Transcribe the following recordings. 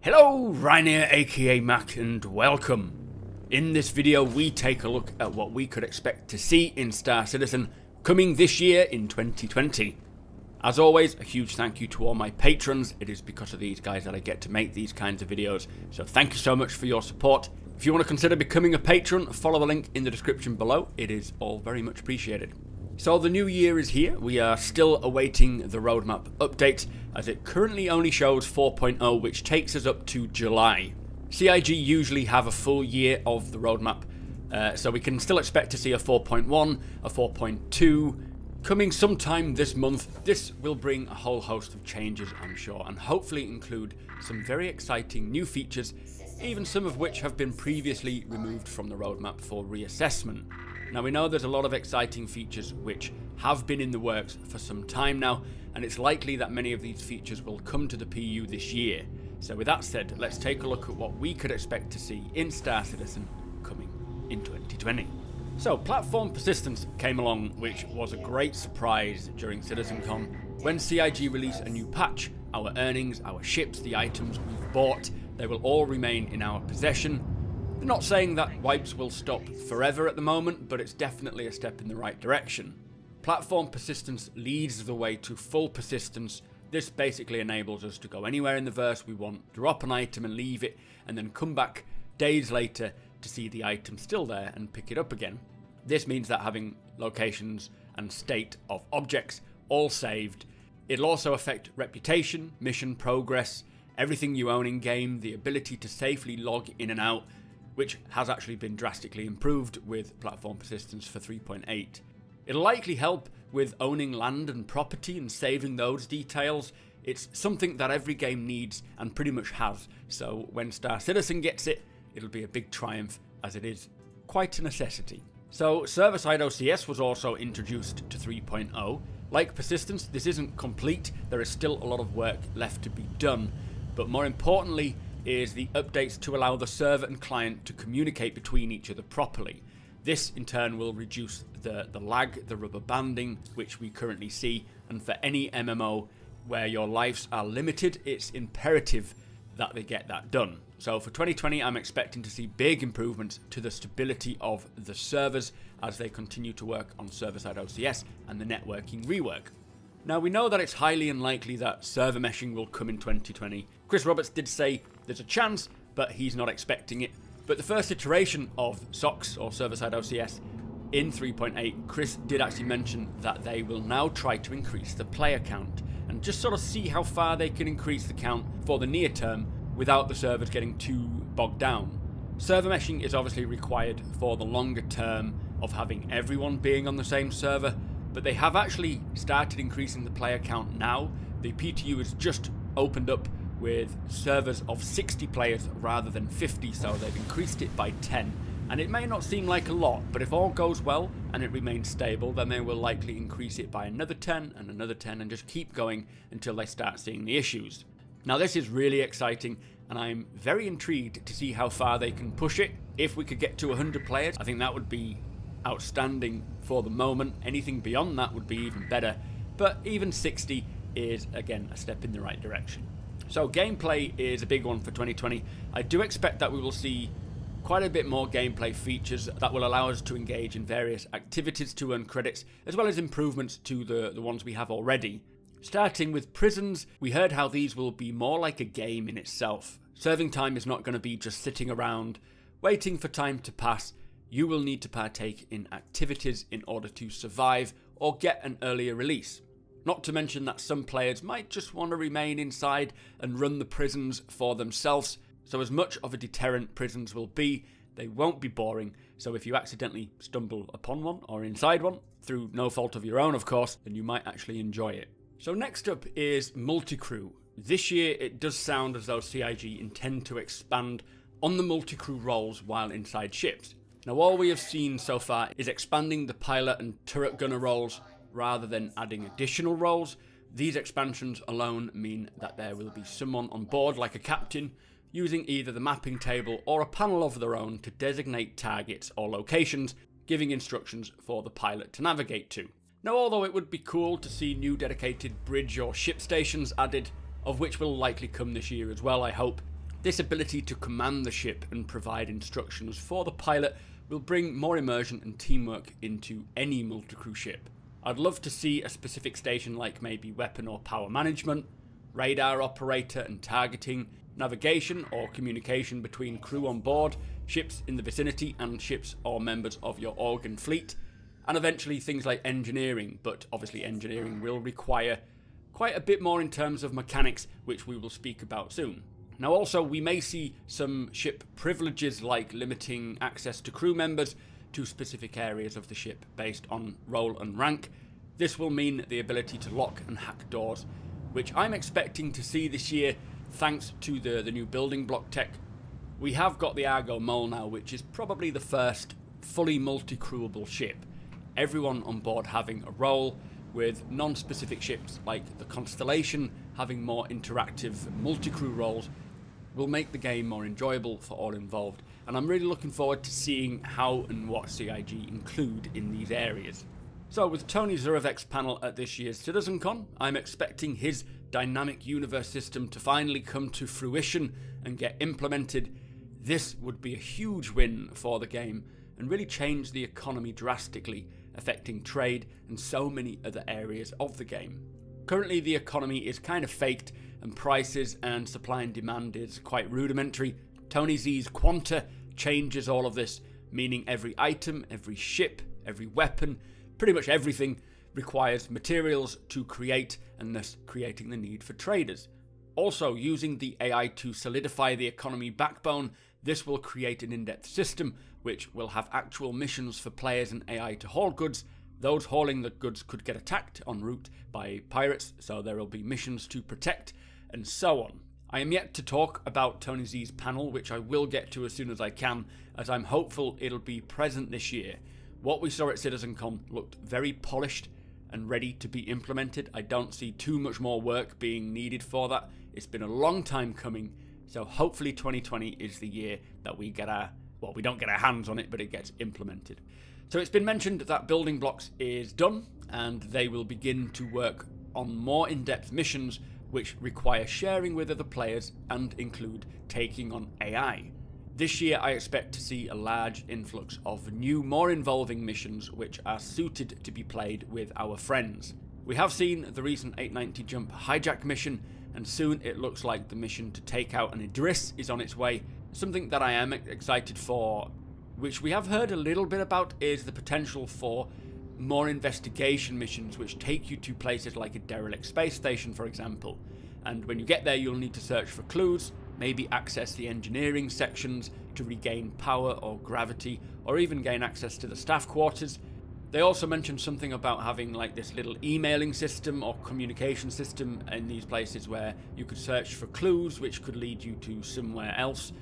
Hello, Ryan here, aka Mac, and welcome. In this video we take a look at what we could expect to see in Star Citizen coming this year in 2020. As always, a huge thank you to all my patrons. It is because of these guys that I get to make these kinds of videos, so thank you so much for your support. If you want to consider becoming a patron, follow the link in the description below. It is all very much appreciated. So the new year is here. We are still awaiting the roadmap update, as it currently only shows 4.0, which takes us up to July. CIG usually have a full year of the roadmap, so we can still expect to see a 4.1, a 4.2, coming sometime this month. This will bring a whole host of changes, I'm sure, and hopefully include some very exciting new features, even some of which have been previously removed from the roadmap for reassessment. Now, we know there's a lot of exciting features which have been in the works for some time now, and it's likely that many of these features will come to the PU this year. So with that said, let's take a look at what we could expect to see in Star Citizen coming in 2020. So, platform persistence came along, which was a great surprise during CitizenCon. When CIG released a new patch, our earnings, our ships, the items we've bought, they will all remain in our possession. They're not saying that wipes will stop forever at the moment, but it's definitely a step in the right direction. Platform persistence leads the way to full persistence. This basically enables us to go anywhere in the verse we want, drop an item and leave it, and then come back days later to see the item still there and pick it up again. This means that having locations and state of objects all saved. It'll also affect reputation, mission progress, everything you own in game, the ability to safely log in and out, which has actually been drastically improved with platform persistence for 3.8. It'll likely help with owning land and property and saving those details. It's something that every game needs and pretty much has, so when Star Citizen gets it, it'll be a big triumph, as it is quite a necessity. So server-side OCS was also introduced to 3.0. Like persistence, this isn't complete. There is still a lot of work left to be done, but more importantly is the updates to allow the server and client to communicate between each other properly. This in turn will reduce the lag, the rubber banding, which we currently see, and for any MMO where your lives are limited, it's imperative that they get that done. So for 2020, I'm expecting to see big improvements to the stability of the servers as they continue to work on server-side OCS and the networking rework. Now, we know that it's highly unlikely that server meshing will come in 2020. Chris Roberts did say there's a chance, but he's not expecting it. But the first iteration of SOCs, or server-side OCS, in 3.8, Chris did actually mention that they will now try to increase the player count and just sort of see how far they can increase the count for the near term without the servers getting too bogged down. Server meshing is obviously required for the longer term of having everyone being on the same server, but they have actually started increasing the player count now. The PTU has just opened up with servers of 60 players rather than 50, so they've increased it by 10. And it may not seem like a lot, but if all goes well and it remains stable, then they will likely increase it by another 10 and another 10 and just keep going until they start seeing the issues. Now, this is really exciting, and I'm very intrigued to see how far they can push it. If we could get to 100 players, I think that would be outstanding for the moment. Anything beyond that would be even better, but even 60 is, again, a step in the right direction. So gameplay is a big one for 2020. I do expect that we will see quite a bit more gameplay features that will allow us to engage in various activities to earn credits, as well as improvements to the ones we have already. Starting with prisons, we heard how these will be more like a game in itself. Serving time is not going to be just sitting around waiting for time to pass. You will need to partake in activities in order to survive or get an earlier release. Not to mention that some players might just want to remain inside and run the prisons for themselves. So as much of a deterrent prisons will be, they won't be boring. So if you accidentally stumble upon one or inside one, through no fault of your own of course, then you might actually enjoy it. So next up is multi-crew. This year it does sound as though CIG intend to expand on the multi-crew roles while inside ships. Now, all we have seen so far is expanding the pilot and turret gunner roles rather than adding additional roles. These expansions alone mean that there will be someone on board, like a captain, using either the mapping table or a panel of their own to designate targets or locations, giving instructions for the pilot to navigate to. Now, although it would be cool to see new dedicated bridge or ship stations added, of which will likely come this year as well, I hope, This ability to command the ship and provide instructions for the pilot will bring more immersion and teamwork into any multi-crew ship. I'd love to see a specific station like maybe weapon or power management, radar operator and targeting, navigation or communication between crew on board, ships in the vicinity and ships or members of your organ fleet, and eventually things like engineering, but obviously engineering will require quite a bit more in terms of mechanics, which we will speak about soon. Now also, we may see some ship privileges like limiting access to crew members to specific areas of the ship based on role and rank. This will mean the ability to lock and hack doors, which I'm expecting to see this year thanks to the new building block tech. We have got the Argo Mole now, which is probably the first fully multi-crewable ship. Everyone on board having a role, with non-specific ships like the Constellation having more interactive multi-crew roles, will make the game more enjoyable for all involved, and I'm really looking forward to seeing how and what CIG include in these areas. So with Tony Zurevek's panel at this year's CitizenCon, I'm expecting his dynamic universe system to finally come to fruition and get implemented. This would be a huge win for the game and really change the economy drastically, affecting trade and so many other areas of the game. Currently the economy is kind of faked and prices and supply and demand is quite rudimentary. Tony Z's Quanta changes all of this, meaning every item, every ship, every weapon, pretty much everything requires materials to create, and thus creating the need for traders. Also, using the AI to solidify the economy backbone, this will create an in-depth system which will have actual missions for players and AI to haul goods. Those hauling the goods could get attacked en route by pirates, so there will be missions to protect, and so on. I am yet to talk about Tony Z's panel, which I will get to as soon as I can, as I'm hopeful it'll be present this year. What we saw at CitizenCon looked very polished and ready to be implemented. I don't see too much more work being needed for that. It's been a long time coming, so hopefully 2020 is the year that we get our, well, we don't get our hands on it, but it gets implemented. So it's been mentioned that Building Blocks is done, and they will begin to work on more in-depth missions which require sharing with other players and include taking on AI. This year I expect to see a large influx of new, more involving missions which are suited to be played with our friends. We have seen the recent 890 jump hijack mission, and soon it looks like the mission to take out an Idris is on its way. Something that I am excited for, which we have heard a little bit about, is the potential for more investigation missions which take you to places like a derelict space station, for example. And when you get there, you'll need to search for clues, maybe access the engineering sections to regain power or gravity, or even gain access to the staff quarters. They also mentioned something about having like this little emailing system or communication system in these places where you could search for clues which could lead you to somewhere else,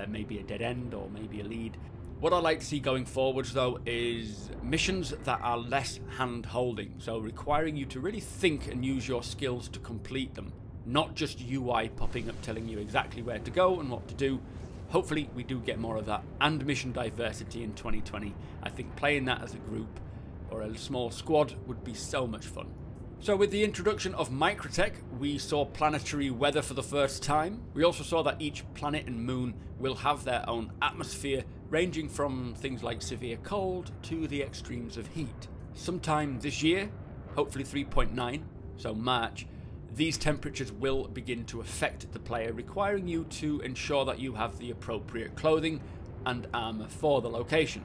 maybe a dead end or maybe a lead. What I like to see going forwards though is missions that are less hand-holding, so requiring you to really think and use your skills to complete them, not just UI popping up telling you exactly where to go and what to do. Hopefully we do get more of that, and mission diversity in 2020. I think playing that as a group or a small squad would be so much fun. So with the introduction of Microtech, we saw planetary weather for the first time. We also saw that each planet and moon will have their own atmosphere, ranging from things like severe cold to the extremes of heat. Sometime this year, hopefully 3.9, so March, these temperatures will begin to affect the player, requiring you to ensure that you have the appropriate clothing and armor for the location.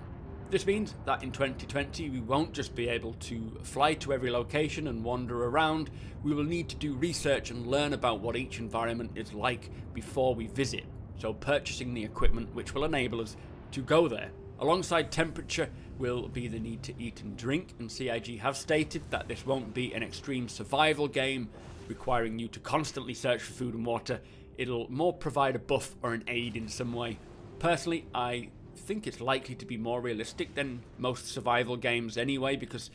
This means that in 2020 we won't just be able to fly to every location and wander around. We will need to do research and learn about what each environment is like before we visit, so purchasing the equipment which will enable us to go there. Alongside temperature will be the need to eat and drink, and CIG have stated that this won't be an extreme survival game requiring you to constantly search for food and water. It'll more provide a buff or an aid in some way. Personally, I think it's likely to be more realistic than most survival games anyway, because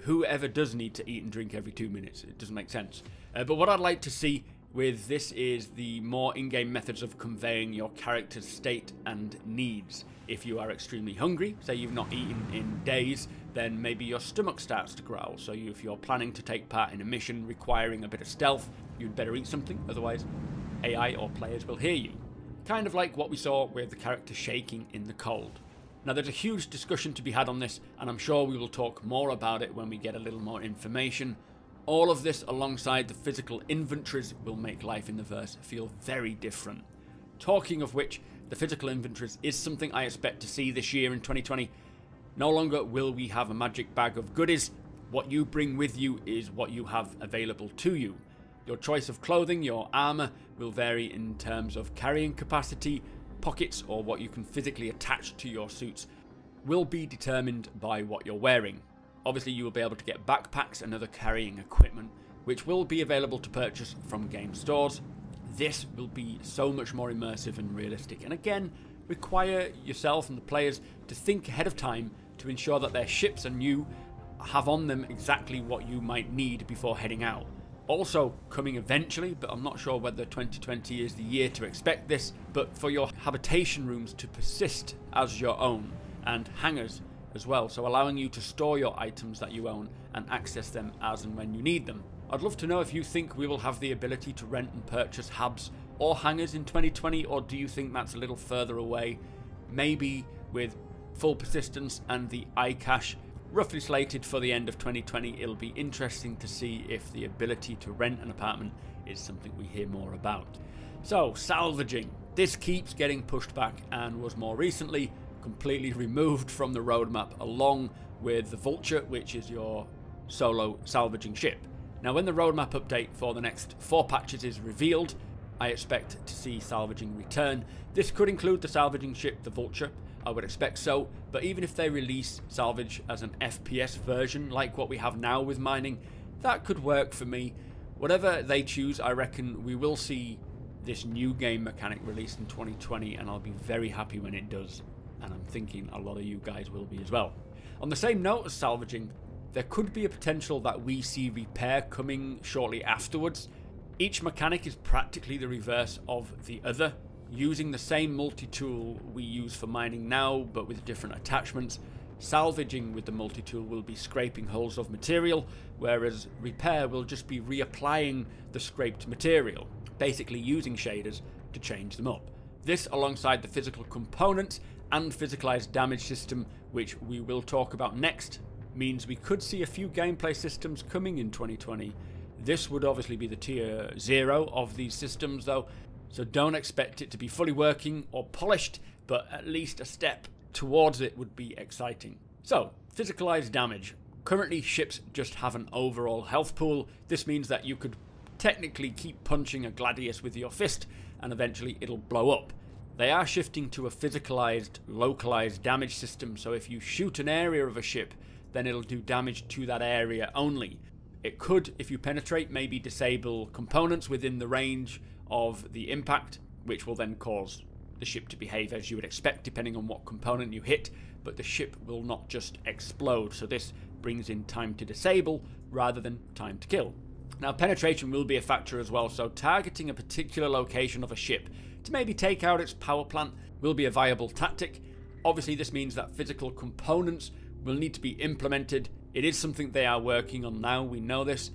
whoever does need to eat and drink every 2 minutes? It doesn't make sense. But what I'd like to see with this is the more in-game methods of conveying your character's state and needs. If you are extremely hungry, say you've not eaten in days, then maybe your stomach starts to growl. So if you're planning to take part in a mission requiring a bit of stealth, you'd better eat something, otherwise AI or players will hear you. kind of like what we saw with the character shaking in the cold. Now there's a huge discussion to be had on this, and I'm sure we will talk more about it when we get a little more information. All of this alongside the physical inventories will make life in the verse feel very different. Talking of which, the physical inventories is something I expect to see this year in 2020. No longer will we have a magic bag of goodies. What you bring with you is what you have available to you. Your choice of clothing, your armour, will vary in terms of carrying capacity, pockets, or what you can physically attach to your suits will be determined by what you're wearing. Obviously you will be able to get backpacks and other carrying equipment, which will be available to purchase from game stores. This will be so much more immersive and realistic, and again require yourself and the players to think ahead of time to ensure that their ships and you have on them exactly what you might need before heading out. Also coming eventually, but I'm not sure whether 2020 is the year to expect this, but for your habitation rooms to persist as your own, and hangars as well, so allowing you to store your items that you own and access them as and when you need them. I'd love to know if you think we will have the ability to rent and purchase hubs or hangars in 2020, or do you think that's a little further away? Maybe with full persistence and the iCache roughly slated for the end of 2020, it'll be interesting to see if the ability to rent an apartment is something we hear more about. So, salvaging. This keeps getting pushed back and was more recently completely removed from the roadmap, along with the Vulture, which is your solo salvaging ship. Now when the roadmap update for the next 4 patches is revealed, I expect to see salvaging return. This could include the salvaging ship, the Vulture. I would expect so, but even if they release salvage as an FPS version like what we have now with mining, that could work for me. Whatever they choose, I reckon we will see this new game mechanic released in 2020, and I'll be very happy when it does, and I'm thinking a lot of you guys will be as well. On the same note as salvaging, there could be a potential that we see repair coming shortly afterwards. Each mechanic is practically the reverse of the other, using the same multi-tool we use for mining now, but with different attachments. Salvaging with the multi-tool will be scraping hulls of material, whereas repair will just be reapplying the scraped material, basically using shaders to change them up. This, alongside the physical components and Physicalize Damage system, which we will talk about next, means we could see a few gameplay systems coming in 2020. This would obviously be the tier 0 of these systems though, so don't expect it to be fully working or polished, but at least a step towards it would be exciting. So, Physicalize Damage. Currently ships just have an overall health pool. This means that you could technically keep punching a gladius with your fist and eventually it'll blow up. They are shifting to a physicalized, localized damage system, so if you shoot an area of a ship, then it'll do damage to that area only. It could, if you penetrate, maybe disable components within the range of the impact, which will then cause the ship to behave as you would expect depending on what component you hit, but the ship will not just explode, so this brings in time to disable rather than time to kill. Now penetration will be a factor as well, so targeting a particular location of a ship to maybe take out its power plant will be a viable tactic. Obviously this means that physical components will need to be implemented. It is something they are working on now, we know this.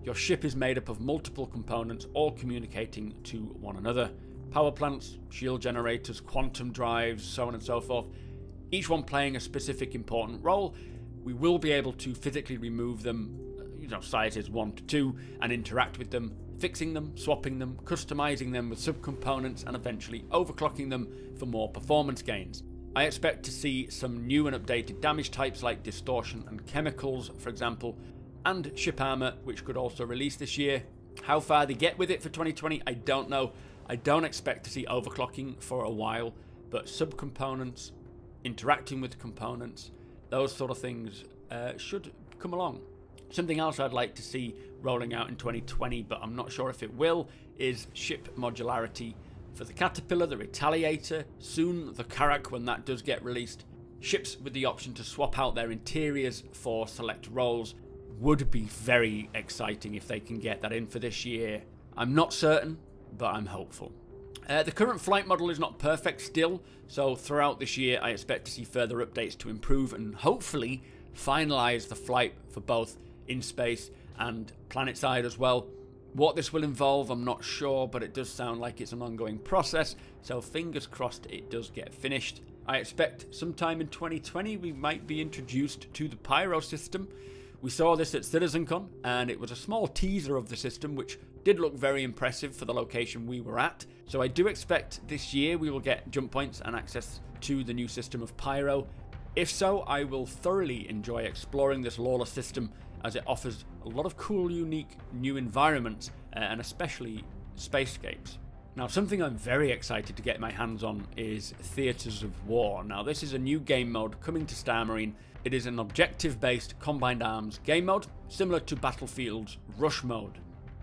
Your ship is made up of multiple components all communicating to one another. Power plants, shield generators, quantum drives, so on and so forth. Each one playing a specific important role. We will be able to physically remove them, sizes 1 to 2, and interact with them, fixing them, swapping them, customizing them with subcomponents, and eventually overclocking them for more performance gains. I expect to see some new and updated damage types like distortion and chemicals, for example, and ship armor, which could also release this year. How far they get with it for 2020, I don't know. I don't expect to see overclocking for a while, but subcomponents, interacting with components, those sort of things should come along. Something else I'd like to see rolling out in 2020, but I'm not sure if it will, is ship modularity for the Caterpillar, the Retaliator, soon the Carrack when that does get released. Ships with the option to swap out their interiors for select roles would be very exciting if they can get that in for this year. I'm not certain, but I'm hopeful. The current flight model is not perfect still, so throughout this year I expect to see further updates to improve and hopefully finalize the flight for both in space and planet side as well. What this will involve, I'm not sure, but it does sound like it's an ongoing process, so fingers crossed it does get finished. I expect sometime in 2020 we might be introduced to the Pyro system. We saw this at CitizenCon, and it was a small teaser of the system, which did look very impressive for the location we were at. So I do expect this year we will get jump points and access to the new system of Pyro. If so, I will thoroughly enjoy exploring this lawless system, as it offers a lot of cool, unique new environments, and especially spacescapes. Now, something I'm very excited to get my hands on is Theatres of War. Now, this is a new game mode coming to Star Marine. It is an objective-based combined arms game mode, similar to Battlefield's Rush mode.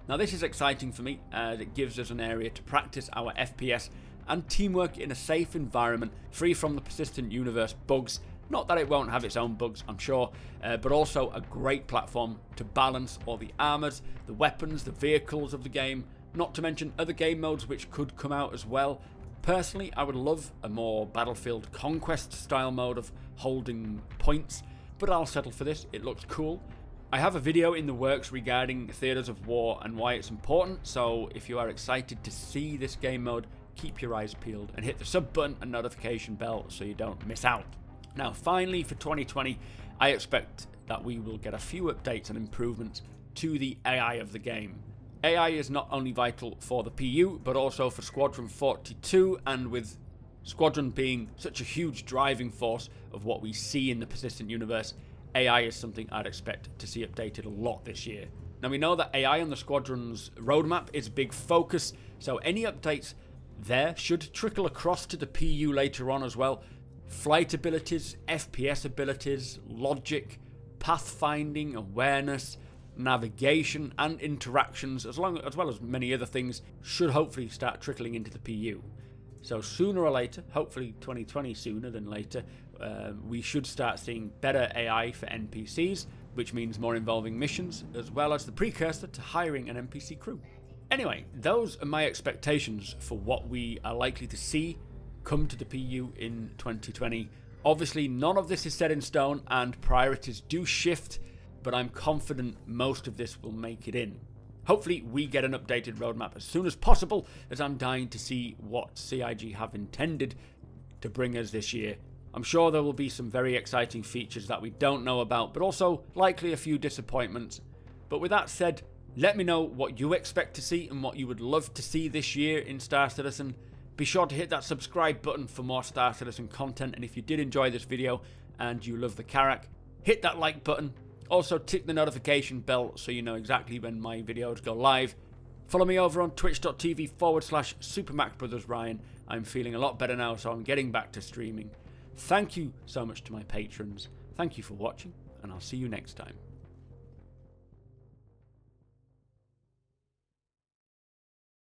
Now, this is exciting for me, as it gives us an area to practice our FPS and teamwork in a safe environment, free from the persistent universe bugs. Not that it won't have its own bugs, I'm sure, but also a great platform to balance all the armors, the weapons, the vehicles of the game, not to mention other game modes which could come out as well. Personally, I would love a more Battlefield Conquest style mode of holding points, but I'll settle for this, it looks cool. I have a video in the works regarding Theatres of War and why it's important, so if you are excited to see this game mode, keep your eyes peeled and hit the sub button and notification bell so you don't miss out. Now, finally, for 2020, I expect that we will get a few updates and improvements to the AI of the game. AI is not only vital for the PU, but also for Squadron 42, and with Squadron being such a huge driving force of what we see in the persistent universe, AI is something I'd expect to see updated a lot this year. Now, we know that AI on the Squadron's roadmap is a big focus, so any updates there should trickle across to the PU later on as well. Flight abilities, FPS abilities, logic, pathfinding, awareness, navigation and interactions, as well as many other things, should hopefully start trickling into the PU. So sooner or later, hopefully 2020 sooner than later, we should start seeing better AI for NPCs, which means more involving missions, as well as the precursor to hiring an NPC crew. Anyway, those are my expectations for what we are likely to see come to the PU in 2020. Obviously, none of this is set in stone and priorities do shift, but I'm confident most of this will make it in. Hopefully we get an updated roadmap as soon as possible, as I'm dying to see what CIG have intended to bring us this year. I'm sure there will be some very exciting features that we don't know about, but also likely a few disappointments. But with that said, let me know what you expect to see and what you would love to see this year in Star Citizen. Be sure to hit that subscribe button for more Star Citizen content, and if you did enjoy this video and you love the Carrack, hit that like button. Also tick the notification bell so you know exactly when my videos go live. Follow me over on twitch.tv/supermacbrothers. I'm feeling a lot better now, so I'm getting back to streaming. Thank you so much to my patrons. Thank you for watching, and I'll see you next time.